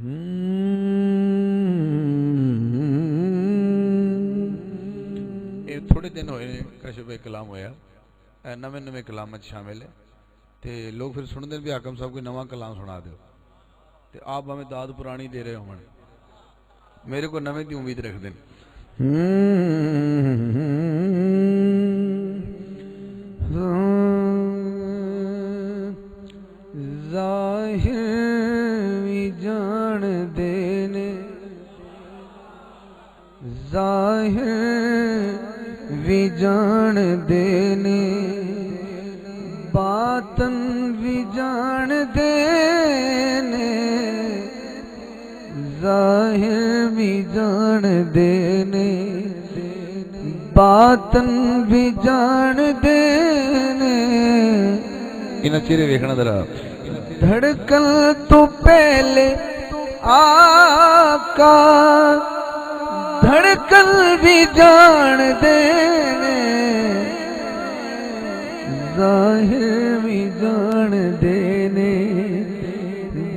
یہ تھوڑے دن ہوئے کشف کلام ہویا نویں نویں کلام شامل ہے تے لوگ پھر سن دے بھی حاکم صاحب کوئی نواں کلام سنا دیو تے آپ ہمیں داد پرانی دے رہے ہوں میرے کو نویں دی امید رکھ دیں ظاہر بھی جان دینے ظاہر بھی جان دینے باطن بھی جان دینے ظاہر بھی جان دینے باطن بھی جان دینے انہاں چہرے ویکھنا ذرا دھڑکن تو پہلے آقا دھڑکن بھی جان دینے ظاہر بھی جان دینے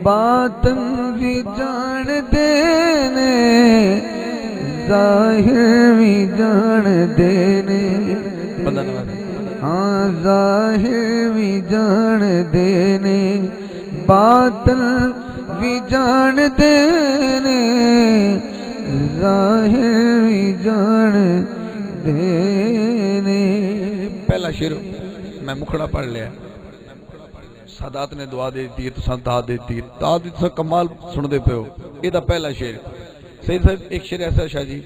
باطن بھی جان دینے ظاہر بھی جان دینے ہاں ظاہر بھی جان دینے باطن بھی جان دینے ظاہر بھی جان دینے پہلا شعر میں مکھڑا پڑھ لیا سادات نے دعا دیتی ہے تو سن دعا دیتی ہے دعا دیتی ہے کمال سن دے پہ ہو یہ دا پہلا شعر سید صاحب ایک شعر ایسا شاہ جی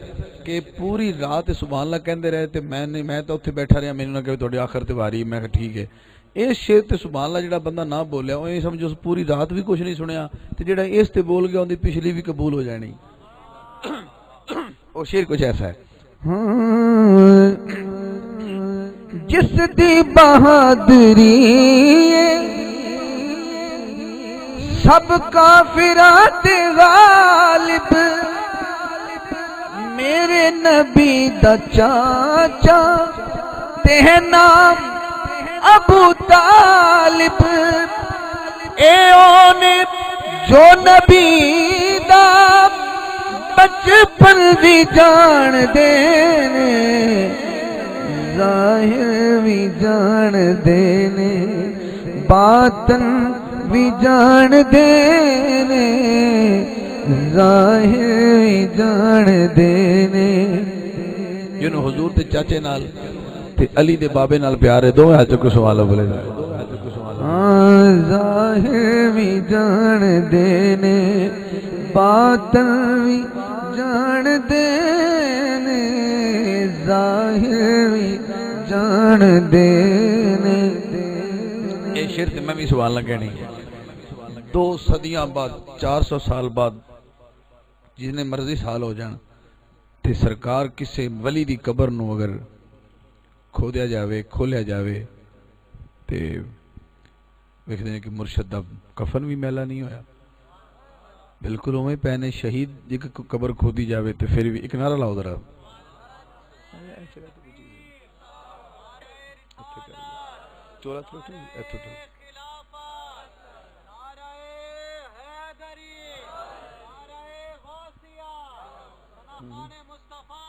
کہ پوری رات سبحان اللہ کہندے رہے تے میں تو اتھے بیٹھا رہا میں نے کہا تھوڑی آخر تے واری میں کہا ٹھیک ہے اس شعر تے سبحان اللہ جڑا بندہ نہ بولیا وہ یہ سمجھو پوری رات بھی کچھ نہیں سنیا تے جڑا اس تے بول گیا اندی پچھلی بھی قبول ہو جانی وہ شعر کچھ ایسا ہے جس دی بہادری سب کافرات غالب میرے نبی دا چاچا تے نام ابو طالب اے اونے جو نبی دا بچپن بھی جان دینے ظاہر بھی جان دینے باطن بھی جان دینے ظاہر بھی جان دینے جنہوں حضور تے چاچے نال تے علی دے بابے نال پیارے دو ہاتھ چکو سوالہ بولے ظاہر بھی جان دینے باطن بھی جان دینے ظاہر بھی جان دینے یہ شعر تے میں بھی سوال لگے نہیں 2 صدیاں بعد 400 سال بعد جتنے مرضی سال ہو جان تے سرکار کسے ولی دی قبر نو اگر کھودیا جاوے کھولیا جاوے تے ویکھ دے کہ مرشد دا کفن بھی میلا نہیں ہویا بالکل اوے پہنے شہید دی قبر کھودی جاوے تے پھر بھی ایک نعرہ لاؤ ذرا چولا تھوڑی ایتھے تو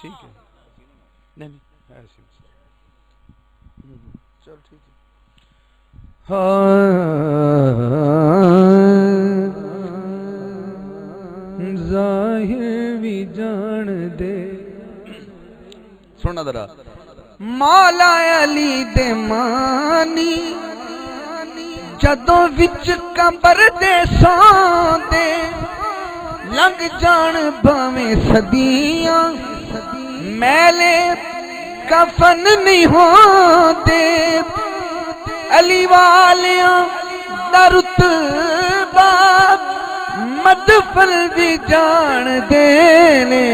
ٹھیک ہے نہیں ایسی چل ٹھیک ہے ظاہر بھی جان دے سننا ذرا مولا علی دے مانی جدوں وچ قبر دے سوندے لنگ جان بھاویں صدیاں میلے کفن نہیں ہوندے علی والیاں دا رتبہ مدفن بھی جان دینے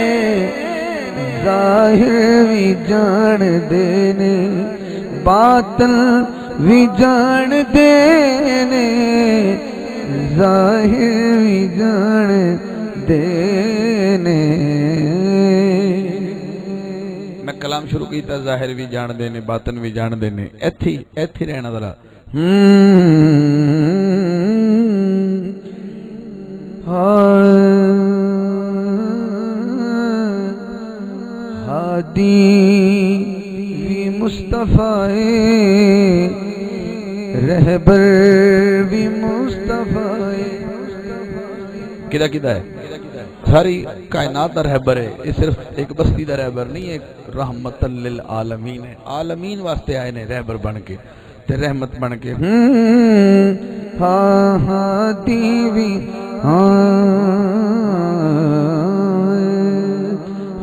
ظاہر بھی جان دینے باطن بھی جان دینے ظاہر بھی جان دینے میں کلام شروع کیتا ظاہر بھی جان دینے باطن بھی جان دینے ایتھی رہنا ذرا ہادی بھی مصطفیٰ رہبر بھی مصطفیٰ. کدا کدا ہے ساری کائنات دا رہبر ہے. یہ صرف ایک بستی دا رہبر نہیں ہے، رحمت للعالمین ہے. عالمین واسطے آئے نے رہبر بن کے تے رحمت بن کے. ہادی بھی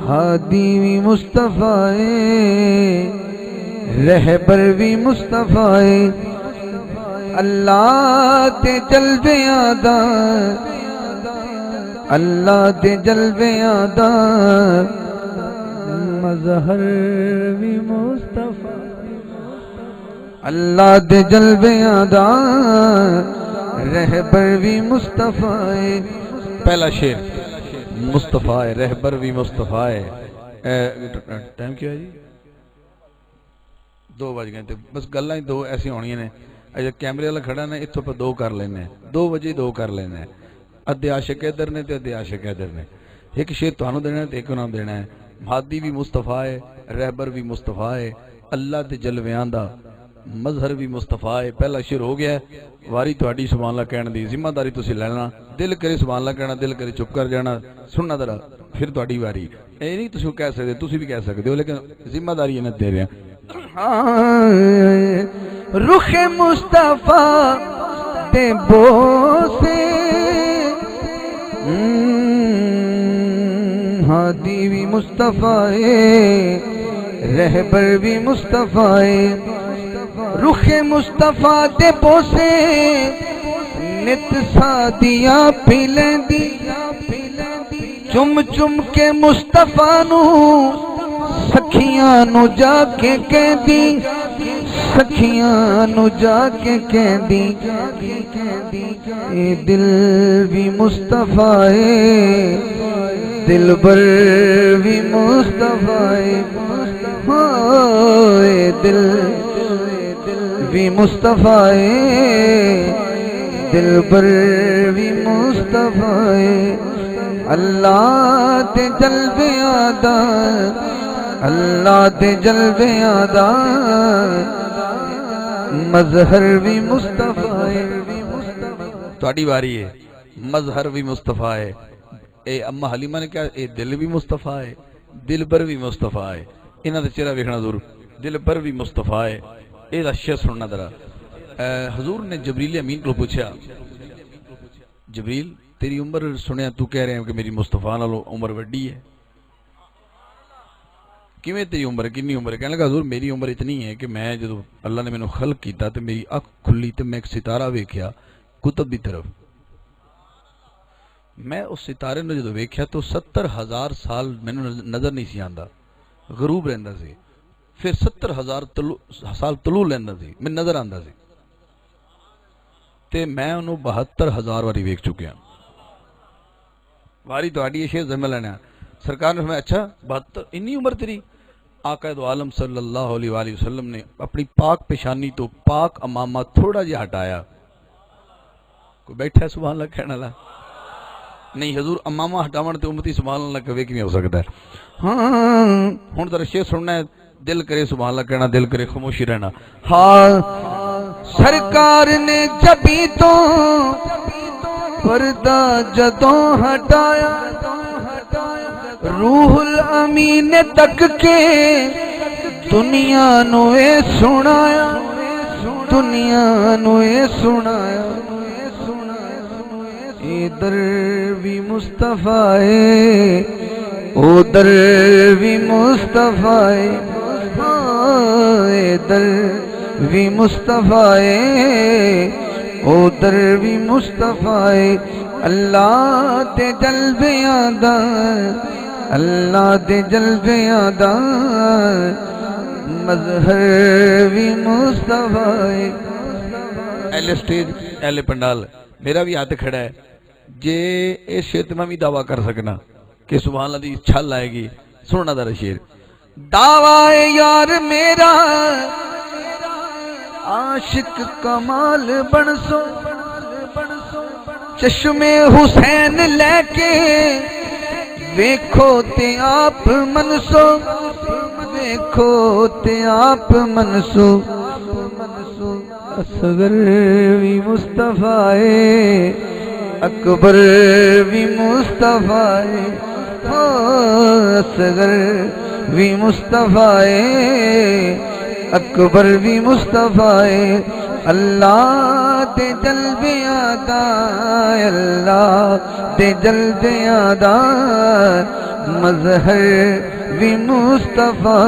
ہادی بھی مصطفیٰ رہبر بھی مصطفیٰ. اللہ تے جلوے آدا، اللہ دے جلوے آدا، مظہر بھی مصطفیٰ. اللہ دے جلوے آدا، رہبر بھی مصطفیٰ. پہلا شعر مصطفیٰ ہے، رہبر بھی مصطفیٰ ہے. ٹائم کیا ہے جی؟ 2 بج گئے تھے. بس گلاں ہی 2 ایسی ہونی نے. اجے کیمرے والا کھڑا نے اتوں پہ 2 کر لینے، 2 بجے 2 کر لینے. ادھے عاشق ادھر نے تے ادھے عاشق ادھر نے. ایک شعر تانوں دینا ہے تے ایک انہاں دینا ہے. ہادی بھی مصطفیٰ ہے، رہبر بھی مصطفیٰ ہے، اللہ دے جلویاں دا مظہر بھی مصطفیٰ ہے. پہلا شعر ہو گیا ہے. واری تہاڈی سبحان اللہ کہن دی ذمہ داری تسی لینا. دل کرے سبحان اللہ کہنا، دل کرے چپ کر جانا. سننا ذرا پھر تہاڈی واری. اے نہیں تسی کہہ سکدے، تسی بھی کہہ سکدے ہو، لیکن ذمہ داری انہاں دے رہے ہیں. رخ مصطفیٰ تے بوسے، ہادی بھی مصطفیٰ رہبر بھی مصطفیٰ. رخ مصطفیٰ تے بوسے، نت سادیاں پی لیندی، چم چم کے مصطفیٰ نو سکھیاں نو جا کے کہندی، سکھیاں نو جا کے کہندی. اے دل بھی مصطفیٰ دلبر بھی مصطفیٰ. اے دل بھی مصطفیٰ دلبر بھی مصطفیٰ. اللہ تے جلوے آدا، اللہ تے جلوے آدا، مظہر بھی مصطفیٰ. تہاڈی واری ہے. مظہر بھی مصطفیٰ ہے. اے اما حلیمہ نے کہا اے دل بھی مصطفیٰ ہے، دل پر بھی مصطفیٰ ہے. انہاں دے چہرہ ویکھنا ضرور. دل پر بھی مصطفیٰ ہے. اے دا شعر سننا ذرا. حضور نے جبریل امین کو پوچھا، جبریل تیری عمر سنیا تو کہہ رہے ہیں کہ میری مصطفیٰ نالوں عمر وڈی ہے، کیویں تیری عمر کنی عمر ہے؟ کہنے لگا حضور میری عمر اتنی ہے کہ میں جدو اللہ نے مینوں خلق کیتا تے میری اکھ کھلی تے میں ایک ستارہ ویکھیا کتب دی طرف. میں اس ستارے نو جدو ویکھیا تو 70,000 سال مینوں نظر نہیں سی آندا، غروب رہندا سی. پھر 70,000 سال طلوع لیندا سی، میں نظر آندا سی. تے میں انہوں 72,000 واری ویکھ چکیا. واری تہاڈی یہ شعر ذمہ لینا. سرکار نے فرمایا اچھا 72 انی عمر تیری؟ آقا دو عالم صلی اللہ علیہ وآلہ وسلم نے اپنی پاک پیشانی تو پاک امامہ تھوڑا جہا ہٹایا. کوئی بیٹھا ہے سبحان اللہ کہنا لا؟ نہیں حضور امامہ ہٹاون تے امتی سبحان اللہ کہے کہ نہیں ہو سکتا ہے. ہاں ہن ذرا شعر سننا ہے. دل کرے سبحان اللہ کہنا، دل کرے خاموشی رہنا. ہاں سرکار نے جبھی تو پردہ جدوں ہٹایا، روح الامین نے تک کے دنیا نو اے سنایا، دنیا نو اے سنایا. ادھر بھی مصطفیٰ ادھر بھی مصطفیٰ، ادھر بھی مصطفیٰ ادھر بھی مصطفیٰ. اللہ تے جلوے آدا، اللہ تے جلوے آدا، مظہر بھی مصطفیٰ. اہل سٹیج اہل پنڈال میرا بھی ہاتھ کھڑا ہے. جے اس شعر میں بھی دعویٰ کر سکنا کہ سبحان اللہ دی چھل آئے گی. سننا ذرا شعر. دعویٰ یار میرا عاشق کمال بن سو، چشمے حسین لے کے ویکھو تے آپ منسو ویکھو تے آپ منسو اصغر بھی مصطفیٰ اکبر بھی مصطفیٰ اصغر بھی مصطفیٰ اکبر بھی مصطفیٰ اللہ تے جلوے آدا اللہ تے جلوے آدا مظہر بھی مصطفیٰ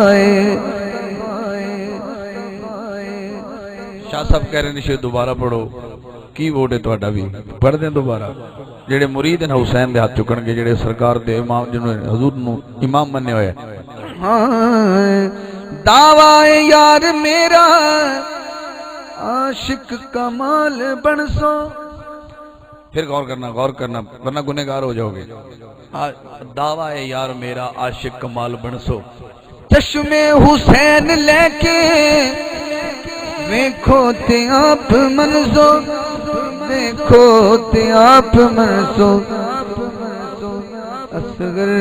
شاہ صاحب کہہ رہے ہیں شیر دوبارہ پڑھو کی ووٹ ہے تہاڈا بھی پڑھ دیں دوبارہ جڑے مرید ہیں حسین دے ہاتھ چکن گے جڑے سرکار دے امام جنہوں نے حضور نو امام مننے ہوئے دعوی یار میرا عاشق کمال بن سو پھر غور کرنا ورنہ گنہگار ہو جاؤ گے دعویٰ ہے یار میرا عاشق کمال بن سو چشمے حسین لے کے ویکھو تے آپ منسو ویکھو تے آپ منسو اصغر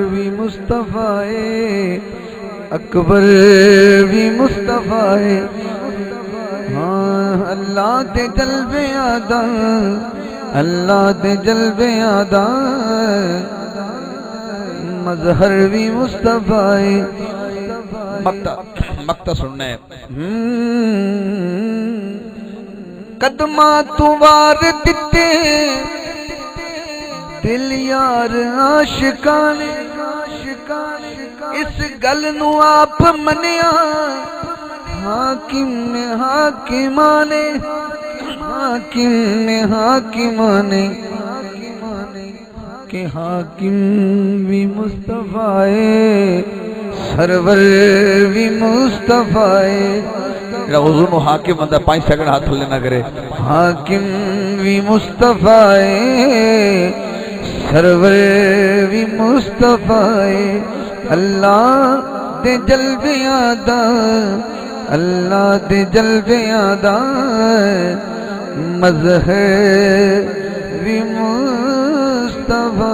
بھی مصطفیٰ اکبر بھی مصطفیٰ ہاں اللہ تے جلوے آدا اللہ تے جلوے آدا مظہر بھی مصطفیٰ مقطع سننا ہے قدماں تو وار دتے دل یار عاشقانے اس گل نو آپ منیا حاکم نے حاکمانے حاکم نے حاکمانے کہ حاکم بھی مصطفیٰ سرور بھی مصطفیٰ حضور نو حاکم بندہ 5 سیکنڈ ہاتھ تھلے نہ کرے حاکم بھی مصطفیٰ سرور بھی مصطفیٰ اللہ دے جلوے آدا اللہ دے جلوے آدا مظہر بھی مصطفیٰ